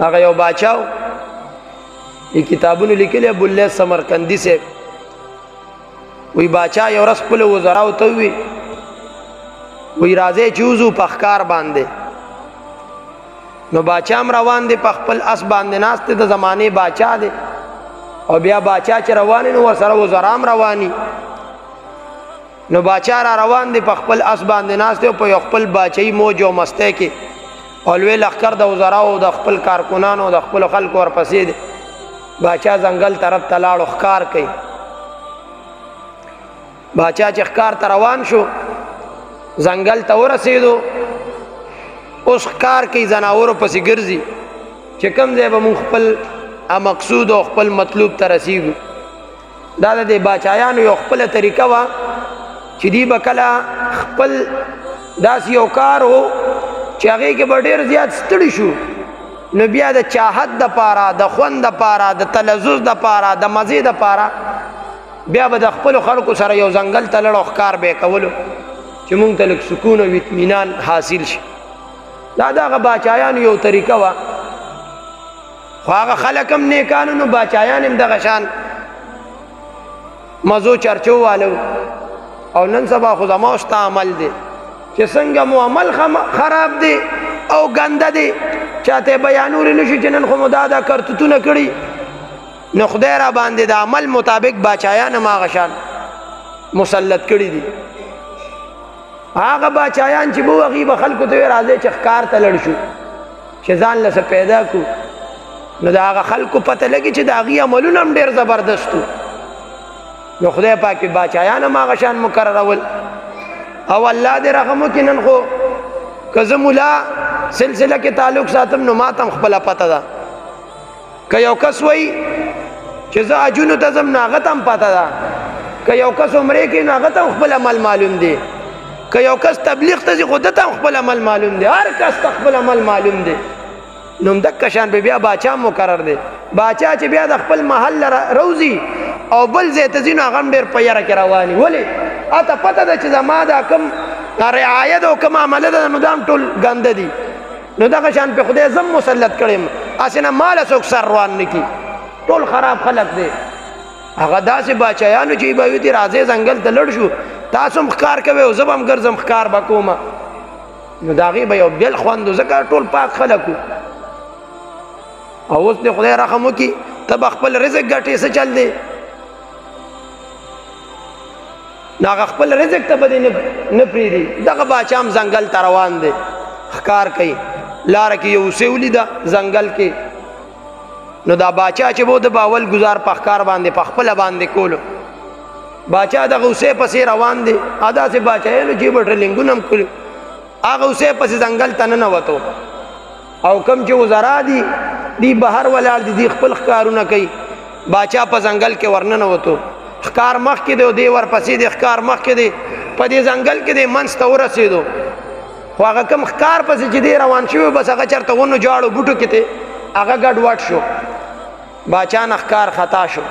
هغه یو باچاو ای کتابونو لیکلی ابواللیث سمرقندي صاحب وی باچا یو ورځ خپلو وزراو ته ووی وی راځئ چې وځو په ښکار باندې نو باچا هم روان دی په خپل اس باندې ناست دی د زمانې باچا دی او بیا باچا چې روان نو ورسره وزرا هم رواني نو باچا را روان دی په خپل اس باندې ناست دی او په یو خپل باچایي موج او مستی کې او لوی لښکر د وزراو د خپل کارکنانو د خپلو خلکو ورپسې دی باچا ځنګل طرف ته لاړو ښکار کوي باچا چې ښکار ته روان شو ځنګل ته ورسېدو اوس ښکار کوي ځناورو پسې ګرځي چې کوم ځای به مونږ خپل مقصود او خپل مطلوب ته رسیږو دا د دې باچایانو یو خپله طریقه وه چې دوی به کله خپل داسې یو کار و چې هغې کې به ډېر زیات ستړي شو نو بیا د چاحت دپاره د خوند دپاره د تلذذ دپاره د مزې دپاره بیا به د خپلو خلکو سره یو ځنګل ته لړ او ښکار به یې کولو چې مونږ ته لږ سکون او اطمینان حاصل شي دا د هغه باچایانو یو طریقه وه خو هغه خلک هم نیکانو نو باچایان هم دغه شان مزو چرچو والو او نن سبا خو زما او ستا عمل دی چې څنګه مو عمل خراب دی او ګنده دی چاته بیانولی نشي چې نن خو مو دا کرتوتونه کړي نو خدای را باندې د عمل مطابق باچایان هم هغه شان مسلط کړي دي هغه باچایان چې بو هغې به خلکو ته راځئ چې ښکار ته لړ شو چې ځان له څه پیدا کړو نو د هغه خلکو پته لګي چې د هغې عملونه هم ډېر زبردست وو نو خدای پاک باچایان هم هغه شان مقررول او الله دې رحم وکړي نن خو که زه ملا سلسله کې تعلق ساتم نو ما ته هم خپله پته ده که یو کس وایي چې زه حجونو ته ځم نو هغه ته هم پته ده که یو کس عمرې کوي نو هغه ته هم خپل عمل معلوم دی که یو کس تبلیغ ته ځي خو ده ته هم خپل عمل معلوم دی هر کس ته خپل عمل معلوم دی نو همدقه شان به بیا باچا مقرر دی باچا چې بیا د خپل محل روځي او بل ځای ته ځي نو هغه هم ډېر په یره کې رواني ولې اته پته ده چې زما دا کوم رعایت او کوم عمله ده نو دا هم ټول ګنده دي نو دغه شان په خدای زم مسلط کړی یم هسې نه ماله څوک سر روان نه کي ټول خراب خلک دی هغه داسې باچایانو چې به وي دي راځئ ځنګل ته لړ شو تاسو هم ښکار کوئ او زه به هم ګرځم ښکار به کومه نو د هغې به یو بېل خوند و ځکه ټول پاک خلک وو او اوس دې خدای رحم وکړي ته به خپل رزق ګټې څه چل دی نو هغه خپل رزق ته به دې نه پرېږدي دغه باچا هم ځنګل ته روان دی ښکار کوي لاره کې یو اوسۍ ولیده ځنګل کې نو دا باچا چې به د باول گزار په ښکار باندې په خپله باندې کولو باچا دغه اوسۍ پسې روان دی داسې باچایانو چې به ټرلینګونه هم کړي هغه اوسۍ پسې ځنګل ته ننوتو او کم چې وزرا دي دی بهر ولاړ دي دی خپل ښکارونه کوي باچا په ځنګل کې ورننوتو ښکار مخکې دی او دی ورپسې دی ښکار مخکې دی په دې ځنګل کې دی منځ ته ورسېدو خو هغه کم ښکار پسې چې دی روان شوی بس هغه چېرته ونو جاړو بوټو کې دی هغه ګډوډ شو باچا نه ښکار خطا شو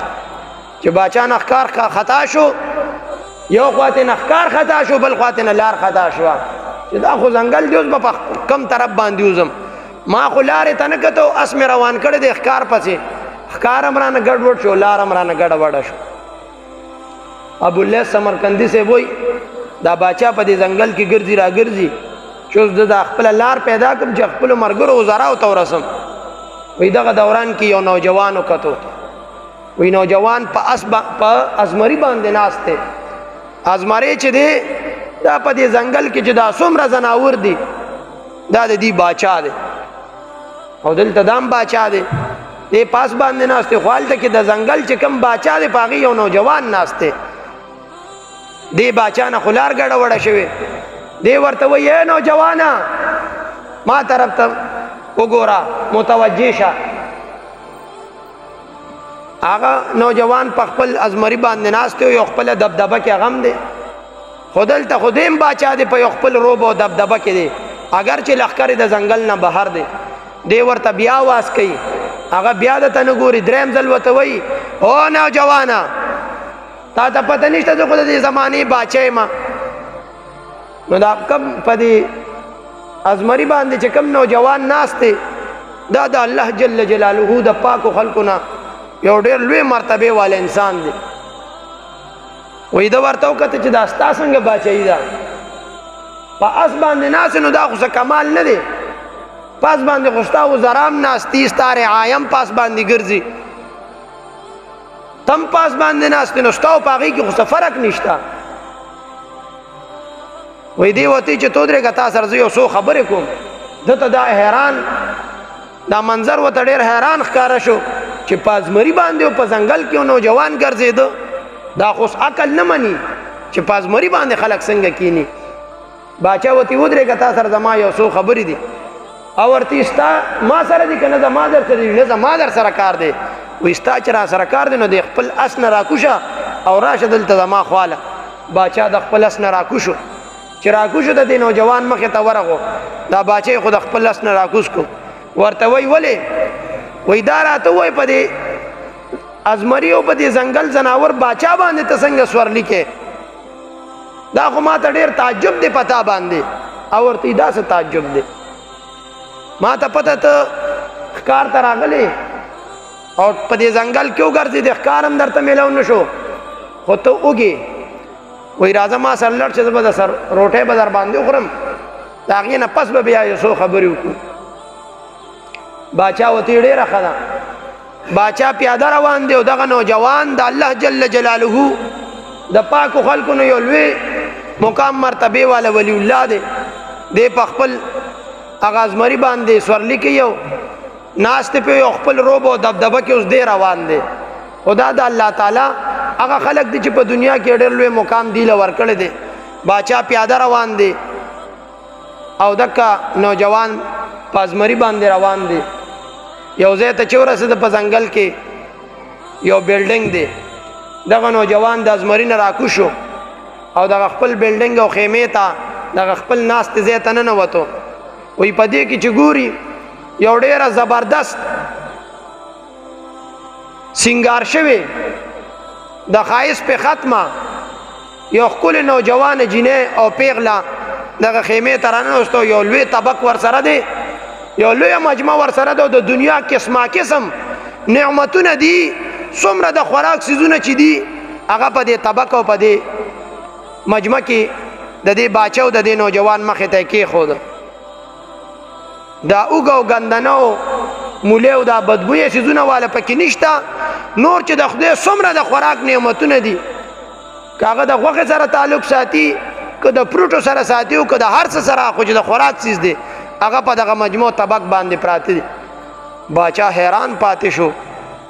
چې باچا نه ښکار خطا شو یو خواته نه ښکار خطا شو بل خواته نه لار خطا شوه چې دا خو ځنګل دی اوس به په کم طرف باندې وځم ما خو لارې ته نه کتو اس مې روان کړی دی ښکار پسې ښکار هم رانه ګډوډ شو لار هم رانه ګډوډه شو ابواللیث سمرقندي صاحب وایي دا باچا په دې ځنګل کې ګرځي را ګرځي چې اوس د خپله لار پیدا کړم چې خپلو ملګرو وزراو ته ورسم وایي دغه دوران کې یو نوجوان وکتو وایي نوجوان په ازمري باندې ناست دی ازمری چې دی دا په دې ځنګل کې چې دا څومره ځناور دي دا د دې باچا دی او دلته دا هم باچا دی دې پاس باندې ناست دی خو هلته کې د ځنګل چې کوم باچا دی په هغې یو نوجوان ناست دی دې باچا نه خو لار ګډوډه شوې دی ورته وایي ای نوجوانه ما طرف ته وګوره متوجه شه هغه نوجوان په خپل ازمري باندې ناست دی یو خپله دبدبه کې هغه هم دی خو دلته خو دې هم باچا دی په یو خپل روب او دبدبه کې دی اگر چې لښکر د ځنګل نه بهر دی دی ورته بیا آواز کوي هغه بیا درته نه ګوري دریم ځل ورته وایي او نوجوانه تا ته پته نشته زه خو د دې زمانې باچا یم نو دا کم په دې ازمري باندې چې کم نوجوان ناست دی دا د الله جل جلاله د پاکو خلقونه یو ډېر لوی مرتبه والا انسان دی. وای دا ورته وکړه چې دا ستا څنګه باچایي ده، په اس باندې ناست نو دا خو څه کمال نه دی، پاس باندې خو ستا وزرام ناستی، ستا رعایم پاس باندې ګرځي، تم پاس باندې ناست نو ستا او په هغې کې خو څه فرق نشته. وای دی وتی چې تو درېږه تا سره زه یو څو خبرې کوم. ده ته دا حیران دا منظر ورته ډېر حیران ښکاره شو چې په ازمري باندې او په ځنګل کې نوجوان ګرځېده، دا خو عقل نه مني چې په ازمري باندې خلک څنګه کینی. باچا وتی ودرېږه تا سره زما یو څو خبرې دي. او ورته ستا ما سره دي که نه زما در سره دي؟ نه زما در سره کار دی. وایي ستا چې را سره کار دی نو د خپل اس نه راکوشه او راشه دلته زما خواله. باچا د خپل اس نه راکوشو، چې راکوشو د دې نوجوان مخې ته ورغو، دا باچا خو د خپل اس نه راکوز کو. ورته وایي ولې؟ وایي دا راته وایي په دې ازمري او په دې ځنګل ځناور باچا باندې ته څنګه سورلي کې؟ دا خو ما ته ډېر تعجب دی پتا باندې. او ورته دا څه تعجب دی؟ ما ته پته ته ښکار ته راغلی او په دې ځنګل کې وګرځېدې، ښکار هم درته میلاو نه شو، خو ته وږې. وایي راځه ما سره لړ چې زه به د سر روټۍ به در باندې وخورم، د هغې نه پس به بیا یو څو خبرې وکړو. باچا ورته ډېره ښه ده. باچا پیاده روان دی او دغه نوجوان د الله جل جلاله د پاکو خلکو نه یو لوی مقام مرتبه والا ولی الله دی. دی په خپل هغه ازمري باندې سورلي کې یو ناست په یو خپل روب او دبدبه کې اوس دی روان دی. خدا د الله تعالی هغه خلق دی چې په دنیا کې ډېر لوی مقام دی له ورکړی دی. باچا پیاده روان دی او دکه نوجوان په ازمري باندې روان دی. یو ځای ته چې ورسېده په ځنګل کې یو بلډینګ دی. دغه نوجوان د ازمري نه راکوشو او دغه خپل بلډینګ او خیمې ته دغه خپل ناستې ځای ته ننوتو. وایي په دې کې چې ګوري یو ډېره زبردست سینګار شوی د ښایست په ختمه یو ښکلې نوجوانه جینۍ او پیغله دغه خیمې ته راننوستو. یو لوی طبق ورسره دی، یو لویه مجمع ورسره ده، د دنیا قسمه قسم نعمتونه دي، څومره د خوراک څیزونه چې دي هغه په دې طبق او په دې مجمع کې د دې باچا او د دې نوجوان مخې ته یې کېښوده. دا اوږه او ګندنه او مولې او دا بدبویه څیزونه واله پکې نشته. نور چې د خدای څومره د خوراک نعمتونه دي، که هغه د غوښې سره تعلق ساتي، که د پروټو سره ساتي او که د هر څه سره، خو چې د خوراک څیز دی هغه په دغه مجموع طبق باندې پراته دي. باچا حیران پاتې شو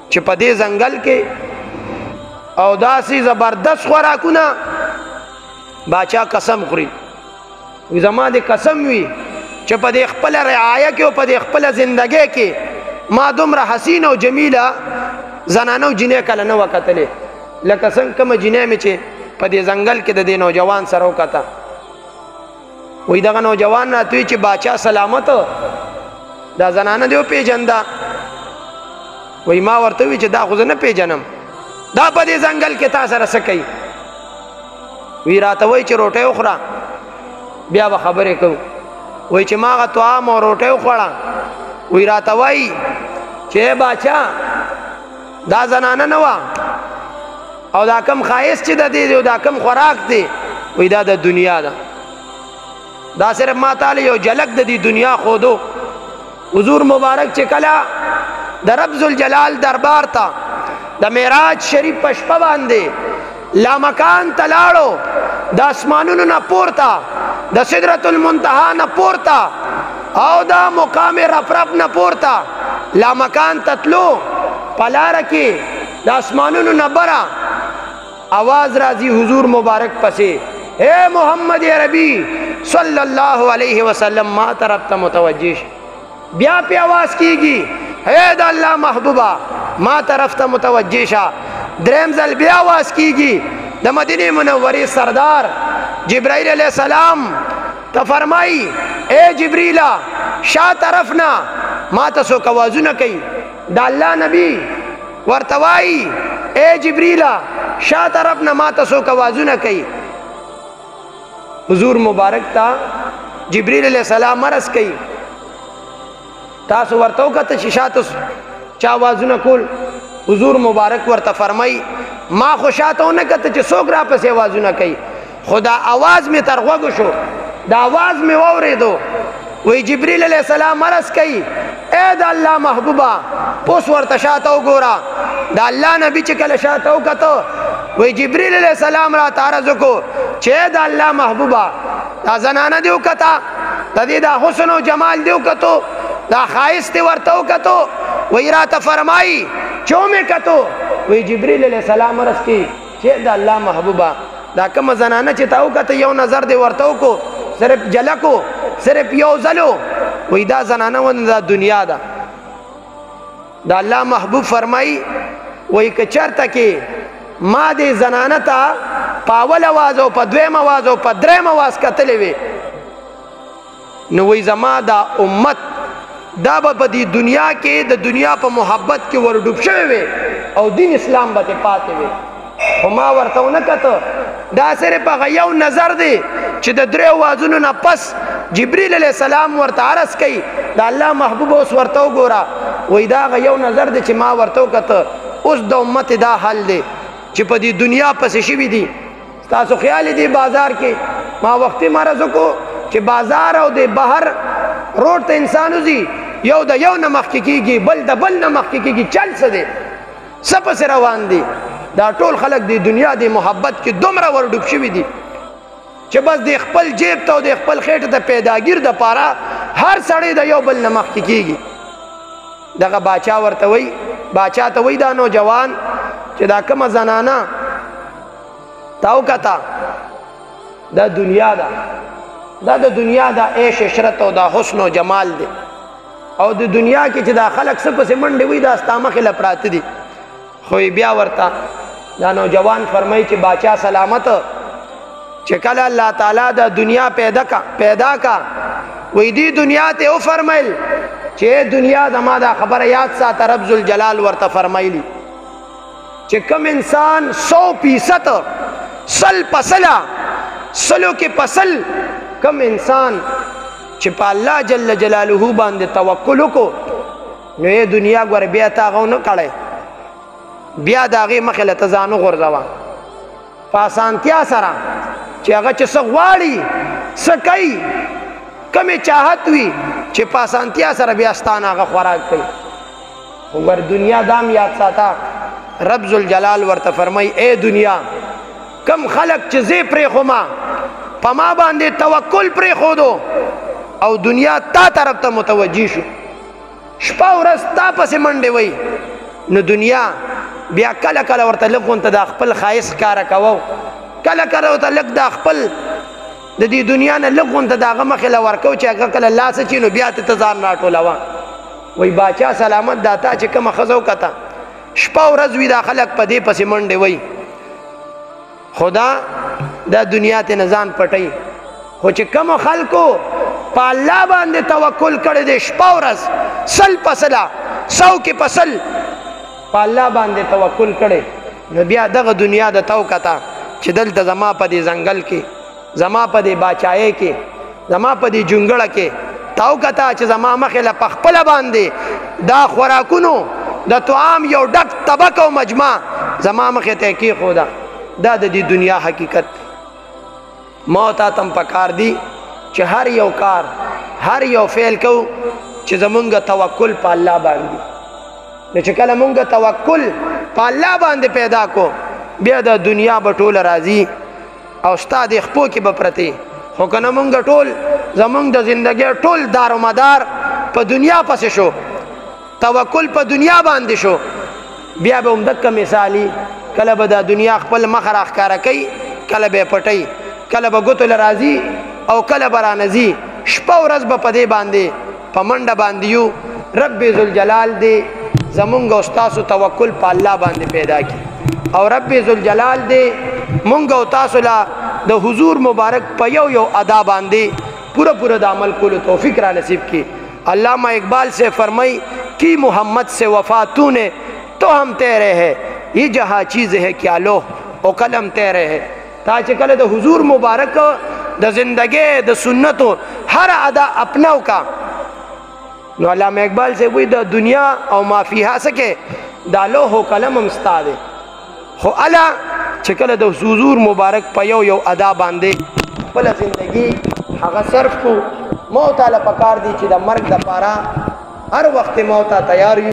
چې په دې ځنګل کې او داسې زبردست خوراکونه. باچا قسم خوري، زما دې قسم وي چې په دې خپله رعایه کې او په دې خپله زندګۍ کې ما دومره حسین او جمیله زنانه او جینۍ کله نه وه کتلې لکه څنګه کومه جینۍ مې چې په دې ځنګل کې د دې نوجوان سره وکته. وایي دغه نوجوان راته وایي چې باچا سلامت، دا زنانه دې وپېژنده؟ وایي ما ورته وایي چې دا خو زه نه پېژنم، دا په دې ځنګل کې تا سره څه کوي؟ وی راته وایي چې روټۍ وخوره بیا به خبرې کوو. وایي چې ما هغه طعام او روټۍ وخوړه. وی راته وایي چې باچا دا زنانه نه وه او دا کم ښایست چې د دې دی او دا کم خوراک دی، وایي دا د دنیا ده. دا صرف ما تعالی یو جلک د دې دنیا خودو. حضور مبارک چې کله د رب ذوالجلال دربار ته د معراج شریف په شپه باندې لامکان ته لاړو، د اسمانونو نه پورته، د سدرة المنتهی نه پورته او د مقام رفرف نه پورته لامکان ته تلو. په لاره کې د اسمانونو نه بره आवाज راځي حضور مبارک پسې، اے محمد عربی صلی الله علیه وسلم ما طرف ته متوجه شه. بیا پی आवाज کیږي، اے د الله محبوبا ما طرف ته متوجه شه. دریم ځل بیا आवाज کیږي، د مدینه منورې سردار جبرائیل علیہ السلام ته فرمایي اے جبریلا شا طرفنا ما ته څوک आवाजونه کوي. د الله نبی ورته وایي اے جبریلا شا طرفنا ما ته څوک आवाजونه کوي. حضور مبارک تا جبریل علیہ السلام مرض کوي. تاسو ورته وکته چې شاته چا آوازونه کول حضور مبارک ورته فرمای ما خو شاته ونه کته چې څوک را پسې آوازونه کوي خدا آواز می تر غوږ شو دا آواز می واورېدو وی جبریل علیہ السلام عرض کوي اے دا الله محبوبا پوس ورته شاته وګوره دا الله نبی چې کله شاته وکته وی جبریل علیہ السلام را عرض وکړو چې دا الله محبوبا دا زنانه دی وکته د دې دا حسن او جمال دی وکته دا خایست ورته وکته وی را ته فرمایي چومه کته وی جبریل علیہ السلام عرض کوي چې دا الله محبوبا دا کوم زنانه چې تاو کته یو نظر دی ورته وکړو صرف جلکو صرف یو ځلو وی دا زنانه ونه دا دنیا ده دا الله محبوب فرمای وی که چرته کې ما دې زنانه ته په اول آواز او په دویم آواز او په دریم آواز کتلې وي نو وی زما دا امت دا به په دې دنیا کې د دنیا په محبت کې ورډوب شوی وي او دین اسلام به پاتې وي خو ما ورته ونه کته دا صرف هغه یو نظر دی چې د درې آوازونو نه پس جبریل علیہ السلام ورته عرض کوي دا الله محبوب اوس ورته وګوره وای دا هغه یو نظر دی چې ما ورته وکته اوس د امت دا حل دی چې په دې دنیا پسې شوي دي تاسو خیال دی بازار کې ما وختي مرض وکړو چې بازار او د بهر روډ ته انسان وځي یو د یو نه مخکې کېږي بل د بل نه مخکې کېږي چل څه دی څه پسې روان دي دا ټول خلق دی دنیا دی محبت کې دومره ورډوب شوي دي چې بس د خپل جیب ته او د خپل خېټه ته پیداګیر د پاره هر سړی د یو بل نه مخکې کېږي دغه باچا ورته وایي باچا ته وایي دا نوجوان چې دا کومه زنانه تا وکته دا دنیا ده دا د دنیا دا عیش عشرت او دا حسن او جمال دی او د دنیا کې چې دا خلق څه پسې منډې وي دا ستا مخې له پراته دي خو بیا ورته دا نوجوان فرمایي چې باچا سلامت چې کله الله تعالی دا دنیا پیدا کا وی دی دنیا ته او فرمایل چې دنیا زما دا خبره یاد ساته رب ذوالجلال ورته فرمایلی چې کم انسان 100% سل پسلا سلو کې پسل کم انسان چې په الله جل جلاله باندې توکل وکړو نو یې دنیا ګور بیا تاغو نه کړي بیا د هغې مخې له ته ځان وغورځوه په اسانتیا سره چې هغه چې څه غواړي څه کوي کمې چاهت وي چې په اسانتیا سره بیا ستانه هغه خوراک کوي خو ګور دنیا دام یاد ساته رب ذوالجلال ورته فرمایي ای دنیا کم خلق چې زه پرېښومه په ما باندې توکل پرېښودو او دنیا تا طرف ته متوجه شو شپه ورځ تا پسې منډې وی نو دنیا بیا کله کله ورته لږ غونته د خپل ښایست ښکاره کوو کله کله ورته لږ د خپل د دې دنیا نه لږ غونته د هغه مخې له ورکوو چې هغه کله لاس اچي نو بیا ته ځان راټولوه وایي باچا سلامت دا تا چې کومه ښځه وکته شپه ورځ وي دا خلک په دې پسې منډې وی خدا دا دنیا ته نه ځان پټوي خو چې کومو خلکو په الله باندې توکل کړی دی شپه ورځ سل پسله 100 کې پسل په الله باندې توکل کړی نو بیا دغه دنیا د تو کته چې دلته زما په دې ځنګل کې زما په دې باچایۍ کې زما په دې جونګړه کې تو کته چې زما مخې له په خپله باندې دا خوراکونو د طعام یو ډک طبق او مجمع زما مخې ته کېښوده دا د دې دنیا حقیقت ما تا تم پکار دی چې هر یو کار هر یو فعل کو چې زمونږ توکل په الله باندې نو چې کله مونږ توکل په الله باندې پیدا کو بیا د دنیا به ټوله راځي او ستا د خپو کې به پرتې خو که نه مونږ ټول زمونږ د زندګۍ ټول دار و مدار په دنیا پسې شو توکل په دنیا باندې شو بیا به همدکه مثالي کله به د دنیا خپل مخ راښکاره کوي کله به یې پټوي کله به ګوتو له راځي او کله به رانځي شپه ورځ به په دې باندې په منډه باندې یو رب ذوالجلال دې زمونږ او ستاسو توکل په الله باندې پیدا کړي او رب ذوالجلال دې مونږ او تاسو له د حضور مبارک په یو یو ادا باندې پورا د عمل کولو توفیق را نصیب کړي علامہ اقبال سے فرمائی کی محمد سے وفا تو نے تو ہم تیرے ہے یہ جہاں چیز ہے کیا لوح او قلم تیرے ہے تا چې کله د حضور مبارک د زندګۍ د سنتو هر ادا اپناو کا نو علامه اقبال سے وی د دنیا او ما فیها سکه دا لوح و قلم هم ستا دی خو الا چې کله د حضور مبارک په یو ادا باندې خپل زندگی هغه صرف کو موت تعالی پکار دی چې د مرګ د پاره هر وخت موت ته تیار